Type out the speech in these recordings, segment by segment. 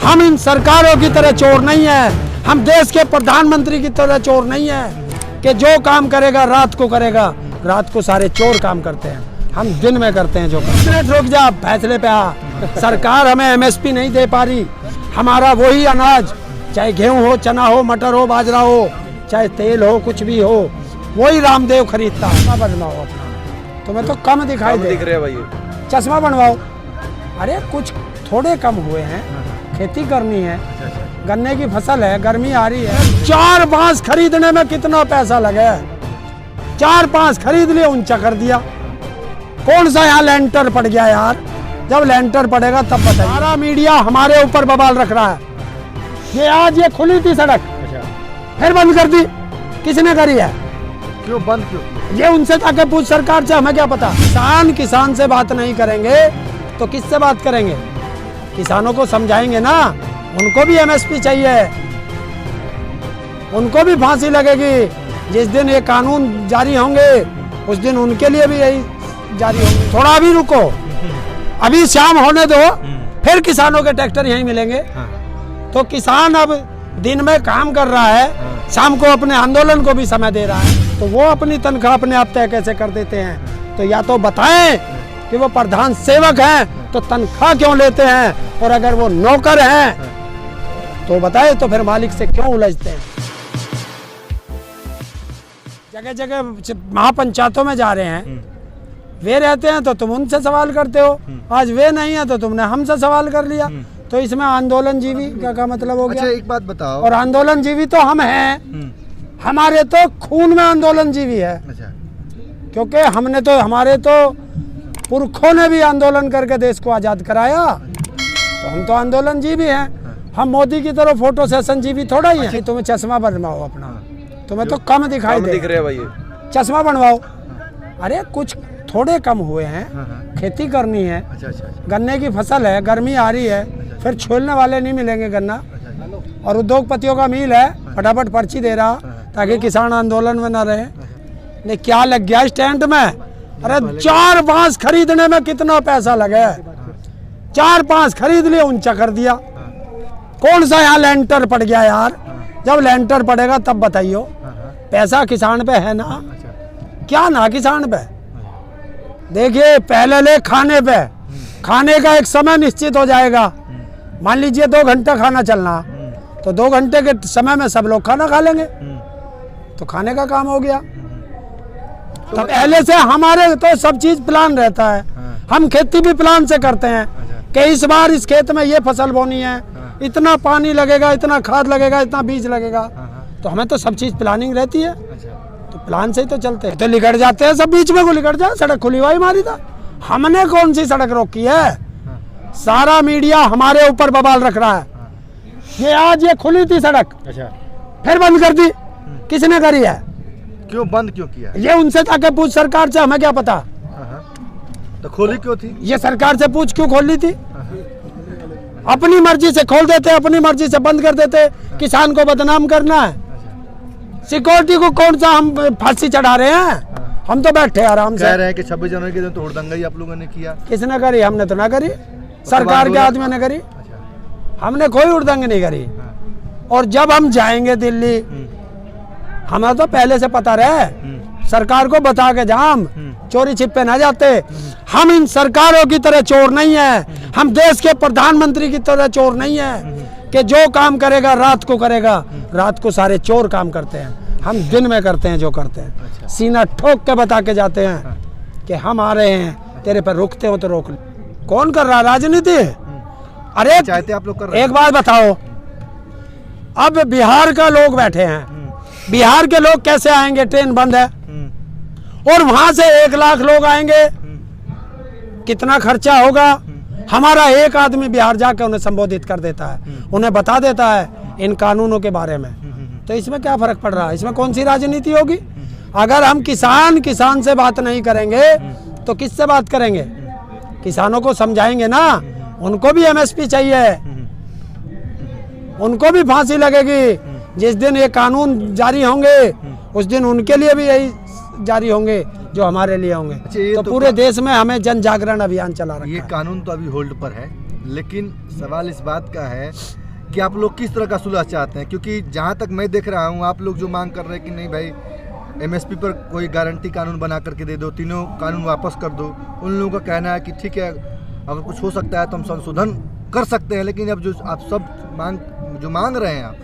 हम इन सरकारों की तरह चोर नहीं है, हम देश के प्रधानमंत्री की तरह चोर नहीं है कि जो काम करेगा रात को करेगा। रात को सारे चोर काम करते हैं, हम दिन में करते हैं जो काम। रुक जा, फैसले पे आ। सरकार हमें एमएसपी नहीं दे पा रही। हमारा वही अनाज, चाहे गेहूं हो, चना हो, मटर हो, बाजरा हो, चाहे तेल हो, कुछ भी हो, वही रामदेव खरीदता है। बनवाओ अपना, तुम्हें तो कम दिखाई दिख रहे भाई, चश्मा बनवाओ। अरे कुछ थोड़े कम हुए हैं, खेती करनी है, गन्ने की फसल है, गर्मी आ रही है। 4 बांस खरीदने में कितना पैसा लगे, 4 बांस खरीद लिए, ऊंचा कर दिया। कौन सा यहाँ लेंटर पड़ गया यार? जब लेंटर पड़ेगा तब बताइए। सारा मीडिया हमारे ऊपर बवाल रख रहा है। ये आज ये खुली थी सड़क, फिर बंद कर दी, किसने करी है? क्यों बंद क्यों? ये उनसे जाके पूछ सरकार से, हमें क्या पता। किसान से बात नहीं करेंगे तो किससे बात करेंगे? किसानों को समझाएंगे ना, उनको भी एमएसपी चाहिए, उनको भी फांसी लगेगी। जिस दिन ये कानून जारी होंगे उस दिन उनके लिए भी यही जारी होंगे। थोड़ा अभी रुको, अभी शाम होने दो, फिर किसानों के ट्रैक्टर यहीं मिलेंगे। तो किसान अब दिन में काम कर रहा है, शाम को अपने आंदोलन को भी समय दे रहा है, तो वो अपनी तनख्वाह अपने आप तय कैसे कर देते हैं? तो या तो बताएं कि वो प्रधान सेवक हैं तो तनख्वाह क्यों लेते हैं, और अगर वो नौकर हैं तो बताए तो फिर मालिक से क्यों उलझते हैं? जगह जगह महापंचायतों में जा रहे हैं, वे रहते हैं तो तुम उनसे सवाल करते हो, आज वे नहीं है तो तुमने हमसे सवाल कर लिया। तो इसमें आंदोलन जीवी का मतलब हो गया। अच्छा, एक बात बताओ, और आंदोलन जीवी तो हम हैं, हमारे तो खून में आंदोलन जीवी है। अच्छा, क्योंकि हमने तो, हमारे तो पुरखों ने भी आंदोलन करके देश को आजाद कराया, तो हम तो आंदोलन जीवी हैं। हम मोदी की तरह फोटो सेशन जीवी थोड़ा ही है। तुम्हें चश्मा बनवाओ अपना, तुम्हें तो कम दिखाई दिख रहे भाई, चश्मा बनवाओ। अरे कुछ थोड़े कम हुए हैं, खेती करनी है, गन्ने की फसल है, गर्मी आ रही है, फिर छोलने वाले नहीं मिलेंगे गन्ना, और उद्योगपतियों का मील है, फटाफट पर्ची दे रहा ताकि किसान आंदोलन में ना रहे। नहीं क्या लग गया स्टैंड में? अरे 4 बांस खरीदने में कितना पैसा लगे, 4 बांस खरीद लिए, ऊंचा कर दिया। कौन सा यहाँ लेंटर पड़ गया यार? जब लेंटर पड़ेगा तब बताइयो। पैसा किसान पे है ना, क्या ना किसान पे? देखिए पहले ले खाने पे, खाने का एक समय निश्चित हो जाएगा। मान लीजिए 2 घंटा खाना चलना, तो 2 घंटे के समय में सब लोग खाना खा लेंगे, तो खाने का काम हो गया। तो पहले से हमारे तो सब चीज प्लान रहता है। हम खेती भी प्लान से करते हैं कि इस बार इस खेत में ये फसल बोनी है, इतना पानी लगेगा, इतना खाद लगेगा, इतना बीज लगेगा, तो हमें तो सब चीज प्लानिंग रहती है। तो प्लान से ही तो चलते हैं। तो लिगड़ जाते हैं सब, बीच में को लिगड़ जाए, सड़क खुली हुई मारी था, हमने कौन सी सड़क रोकी है? सारा मीडिया हमारे ऊपर बवाल रख रहा है। ये आज ये खुली थी सड़क, फिर बंद कर दी, किसने करी है? क्यों बंद क्यों किया? ये उनसे जाके पूछ सरकार से, हमें क्या पता। तो खोली क्यों थी? ये सरकार से पूछ क्यों खोली थी? अपनी मर्जी से खोल देते, अपनी मर्जी से बंद कर देते, किसान को बदनाम करना है। सिक्योरिटी को कौन सा हम फांसी चढ़ा रहे हैं? हम तो बैठे आराम से। कह रहे हैं कि 26 जनवरी के दिन तो हुड़दंगा आप लोगों ने किया। किसने करी? हमने तो ना करी, सरकार के आदमी ने करी, हमने कोई हुड़दंग नहीं करी। और जब हम जाएंगे दिल्ली, हमें तो पहले से पता रहे, सरकार को बता के जाम, चोरी छिपे ना जाते। हम इन सरकारों की तरह चोर नहीं है, हम देश के प्रधानमंत्री की तरह चोर नहीं है कि जो काम करेगा रात को करेगा। रात को सारे चोर काम करते हैं, हम दिन में करते हैं जो करते हैं। सीना ठोक के बता के जाते हैं कि हम आ रहे हैं, तेरे पर रुकते हो तो रोक ले। कौन कर रहा राजनीति? अरे चाहते आप लोग कर रहे हैं। एक बात बताओ, अब बिहार का लोग बैठे हैं, बिहार के लोग कैसे आएंगे? ट्रेन बंद है, और वहां से 1 लाख लोग आएंगे, कितना खर्चा होगा? हमारा एक आदमी बिहार जाकर उन्हें संबोधित कर देता है, उन्हें बता देता है इन कानूनों के बारे में। तो इसमें क्या फर्क पड़ रहा है? इसमें कौन सी राजनीति होगी? अगर हम किसान से बात नहीं करेंगे तो किससे बात करेंगे? किसानों को समझाएंगे ना, उनको भी एमएसपी चाहिए, उनको भी फांसी लगेगी। जिस दिन ये कानून जारी होंगे उस दिन उनके लिए भी यही जारी होंगे जो हमारे लिए होंगे। अच्छा, तो पूरे देश में हमें जन जागरण अभियान चला रखा है। ये कानून तो अभी होल्ड पर है, लेकिन सवाल इस बात का है कि आप लोग किस तरह का सुलह चाहते हैं, क्योंकि जहाँ तक मैं देख रहा हूँ आप लोग जो मांग कर रहे हैं कि नहीं भाई एमएसपी पर कोई गारंटी कानून बना करके दे दो, तीनों कानून वापस कर दो। उन लोगों का कहना है कि ठीक है अगर कुछ हो सकता है तो हम संशोधन कर सकते हैं, लेकिन अब जो आप सब मांग रहे हैं आप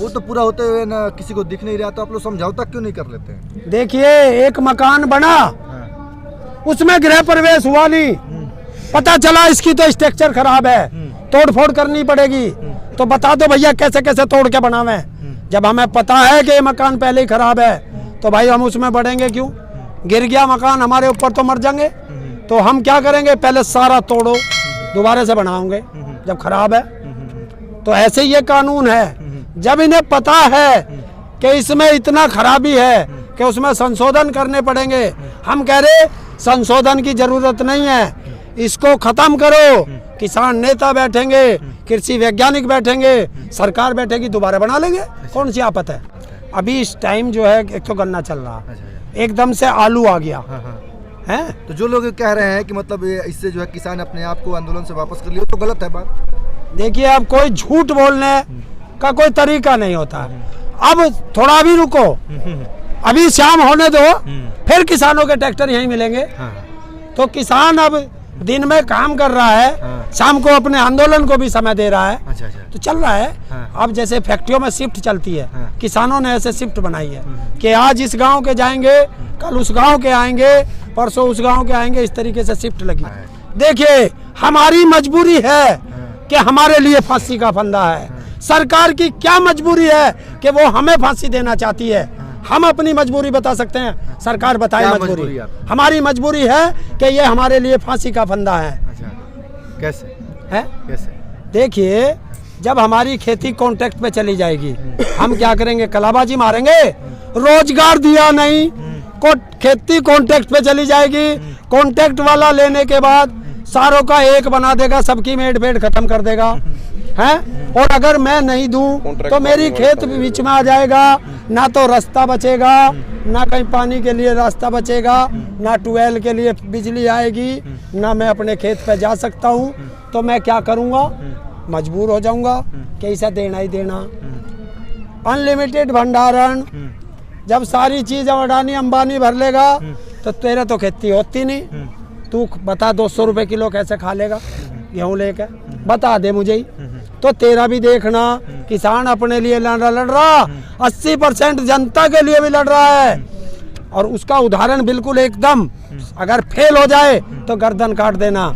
वो तो पूरा होते हुए ना किसी को दिख नहीं रहा, तो आप लोग समझौता क्यों नहीं कर लेते हैं? देखिए एक मकान बना, उसमें गृह प्रवेश हुआ नहीं, पता चला इसकी तो स्ट्रक्चर खराब है, तोड़ फोड़ करनी पड़ेगी, तो बता दो भैया कैसे कैसे तोड़ के बनावे। जब हमें पता है कि ये मकान पहले ही खराब है तो भाई हम उसमें बढ़ेंगे क्यों? गिर गया मकान हमारे ऊपर तो मर जाएंगे, तो हम क्या करेंगे, पहले सारा तोड़ो दोबारा से बनाओगे जब खराब है। तो ऐसे ये कानून है। जब इन्हें पता है कि इसमें इतना खराबी है कि उसमें संशोधन करने पड़ेंगे, हम कह रहे संशोधन की जरूरत नहीं है, इसको खत्म करो। किसान नेता बैठेंगे, कृषि वैज्ञानिक बैठेंगे, सरकार बैठेगी, दोबारा बना लेंगे, कौन सी आफत है। अभी इस टाइम जो है एक तो गन्ना चल रहा, एकदम से आलू आ गया है। तो जो लोग कह रहे हैं कि मतलब इससे जो है किसान अपने आप को आंदोलन से वापस कर लिया, तो गलत है बात। देखिए अब कोई झूठ बोलने का कोई तरीका नहीं होता। अब थोड़ा भी रुको, अभी शाम होने दो, फिर किसानों के ट्रैक्टर यहीं मिलेंगे। तो किसान अब दिन में काम कर रहा है, शाम को अपने आंदोलन को भी समय दे रहा है। अच्छा। तो चल रहा है। अब जैसे फैक्ट्रियों में शिफ्ट चलती है, किसानों ने ऐसे शिफ्ट बनाई है कि आज इस गांव के जाएंगे, कल उस गांव के आएंगे, परसों उस गांव के आएंगे, इस तरीके से शिफ्ट लगी। देखिए हमारी मजबूरी है कि हमारे लिए फांसी का फंदा है। सरकार की क्या मजबूरी है कि वो हमें फांसी देना चाहती है? हम अपनी मजबूरी बता सकते हैं, सरकार बताए मजबूरी। हमारी मजबूरी है कि ये हमारे लिए फांसी का फंदा है। अच्छा, कैसे है? कैसे? देखिए जब हमारी खेती कॉन्ट्रैक्ट पे चली जाएगी, हम क्या करेंगे, कलाबाजी मारेंगे? रोजगार दिया नहीं, खेती कॉन्ट्रैक्ट पे चली जाएगी, कॉन्ट्रैक्ट वाला लेने के बाद सारों का एक बना देगा, सबकी मेड भेड़ खत्म कर देगा है। और अगर मैं नहीं दूं तो मेरी खेत बीच में आ जाएगा, ना तो रास्ता बचेगा, ना कहीं पानी के लिए रास्ता बचेगा, ना ट्यूबवेल के लिए बिजली आएगी, ना मैं अपने खेत पे जा सकता हूं। तो मैं क्या करूंगा, मजबूर हो जाऊंगा कि इसे देना ही देना। अनलिमिटेड भंडारण, जब सारी चीज अडानी अंबानी भर लेगा तो तेरे तो खेती होती नहीं। तू बता 200 रुपए किलो कैसे खा लेगा गेहूँ लेकर, बता दे मुझे ही। तो तेरा भी देखना, किसान अपने लिए लड़ रहा, 80% जनता के लिए भी लड़ रहा है। और उसका उदाहरण बिल्कुल एकदम, अगर फेल हो जाए तो गर्दन काट देना।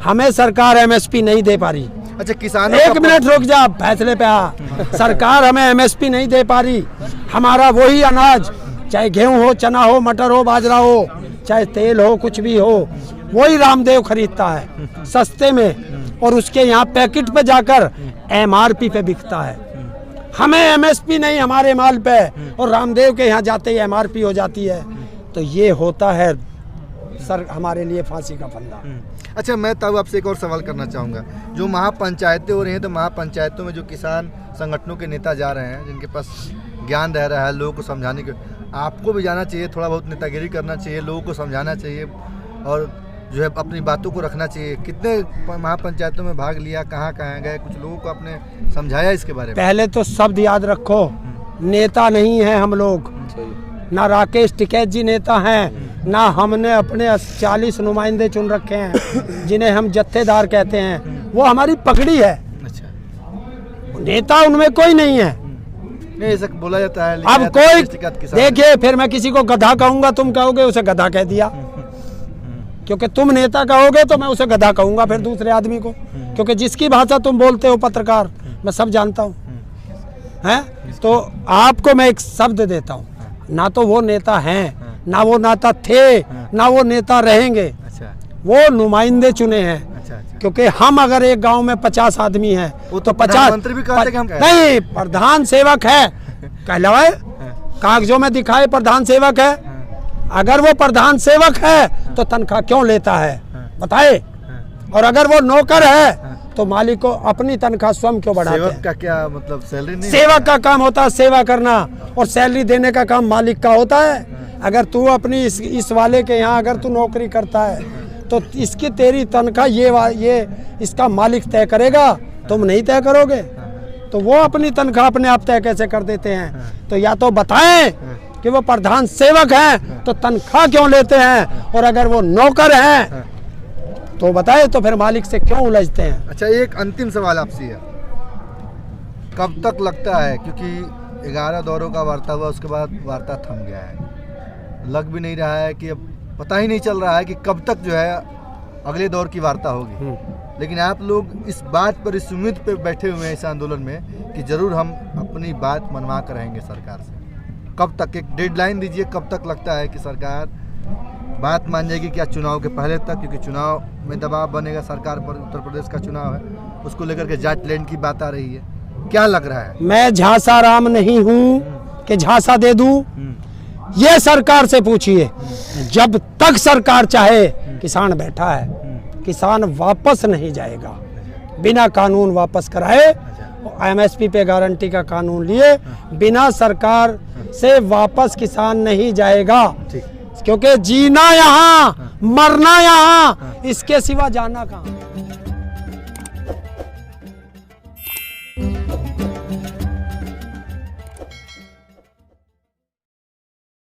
हमें सरकार एमएसपी नहीं दे पा रही। अच्छा, किसानों एक मिनट रुक जा, फैसले पे आ। सरकार हमें एमएसपी नहीं दे पा रही। हमारा वही अनाज, चाहे गेहूं हो, चना हो, मटर हो, बाजरा हो, चाहे तेल हो, कुछ भी हो, वही रामदेव खरीदता है सस्ते में, और उसके यहाँ पैकेट पे जाकर एमआरपी पे बिकता है। हमें एमएसपी नहीं हमारे माल पे, और रामदेव के यहाँ जाते ही एमआरपी हो जाती है। तो ये होता है सर हमारे लिए फांसी का फंदा। अच्छा, मैं तब आपसे एक और सवाल करना चाहूँगा। जो महापंचायतें हो रही हैं, तो महापंचायतों में जो किसान संगठनों के नेता जा रहे हैं, जिनके पास ज्ञान रह रहा है लोगों को समझाने के, आपको भी जाना चाहिए, थोड़ा बहुत नेतागिरी करना चाहिए, लोगों को समझाना चाहिए और जो है अपनी बातों को रखना चाहिए। कितने महापंचायतों में भाग लिया, कहाँ कहाँ गए, कुछ लोगों को आपने समझाया इसके बारे में? पहले तो शब्द याद रखो, नेता नहीं है हम लोग, ना राकेश टिकैत जी नेता हैं, ना हमने अपने 40 नुमाइंदे चुन रखे हैं जिन्हें हम जत्थेदार कहते हैं, वो हमारी पकड़ी है। अच्छा, नेता उनमें कोई नहीं है। नहीं, ऐसा बोला जाता है। अब कोई देखिए, फिर मैं किसी को गधा कहूंगा, तुम कहोगे उसे गधा कह दिया, क्योंकि तुम नेता कहोगे तो मैं उसे गधा कहूंगा फिर दूसरे आदमी को, क्योंकि जिसकी भाषा तुम बोलते हो पत्रकार, मैं सब जानता हूँ हैं। तो आपको मैं एक शब्द देता हूँ, ना तो वो नेता हैं, ना वो नेता थे, ना वो नेता रहेंगे। अच्छा, वो नुमाइंदे चुने हैं। अच्छा, क्योंकि हम अगर एक गांव में 50 आदमी हैं, वो तो 50 मंत्री भी कहते हैं कि हम नहीं, प्रधान सेवक है कहलाए, कागजों में दिखाए प्रधान सेवक है। अगर वो प्रधान सेवक है तो तनख्वाह क्यों लेता है बताए? और अगर वो नौकर है तो मालिक को अपनी तनख्वाह स्वयं क्यों बढ़ाते हैं? सेवक का क्या मतलब, सैलरी नहीं? सेवक का काम होता है सेवा करना, और सैलरी देने का काम मालिक का होता है। अगर तू अपनी इस वाले के यहाँ अगर तू नौकरी करता है तो इसकी तेरी तनख्वाह ये इसका मालिक तय करेगा, तुम नहीं तय करोगे। तो वो अपनी तनख्वाह अपने आप तय कैसे कर देते हैं? तो या तो बताएं कि वो प्रधान सेवक हैं तो तनख्वाह क्यों लेते हैं, और अगर वो नौकर हैं तो बताए तो फिर मालिक से क्यों उलझते हैं। अच्छा, एक अंतिम सवाल आपसे है, कब तक लगता है, क्योंकि 11 दौरों का वार्ता हुआ, उसके बाद वार्ता थम गया है, लग भी नहीं रहा है कि अब पता ही नहीं चल रहा है कि कब तक जो है अगले दौर की वार्ता होगी। लेकिन आप लोग इस बात पर, इस उम्मीद पे बैठे हुए हैं इस आंदोलन में कि जरूर हम अपनी बात मनवा कर रहेंगे सरकार से। कब तक, एक डेडलाइन दीजिए, कब तक लगता है कि सरकार बात मान जाएगी? क्या चुनाव के पहले तक? क्योंकि चुनाव में दबाव बनेगा सरकार पर, उत्तर प्रदेश का चुनाव है, उसको लेकर के जाट लैंड की बात आ रही है, क्या लग रहा है? मैं झांसा राम नहीं हूँ कि झांसा दे दूं, ये सरकार से पूछिए। जब तक सरकार चाहे, किसान बैठा है, किसान वापस नहीं जाएगा बिना कानून वापस कराए। एमएसपी पे गारंटी का कानून लिए बिना सरकार से वापस किसान नहीं जाएगा, क्योंकि जीना यहाँ, मरना यहाँ, इसके सिवा जाना कहाँ।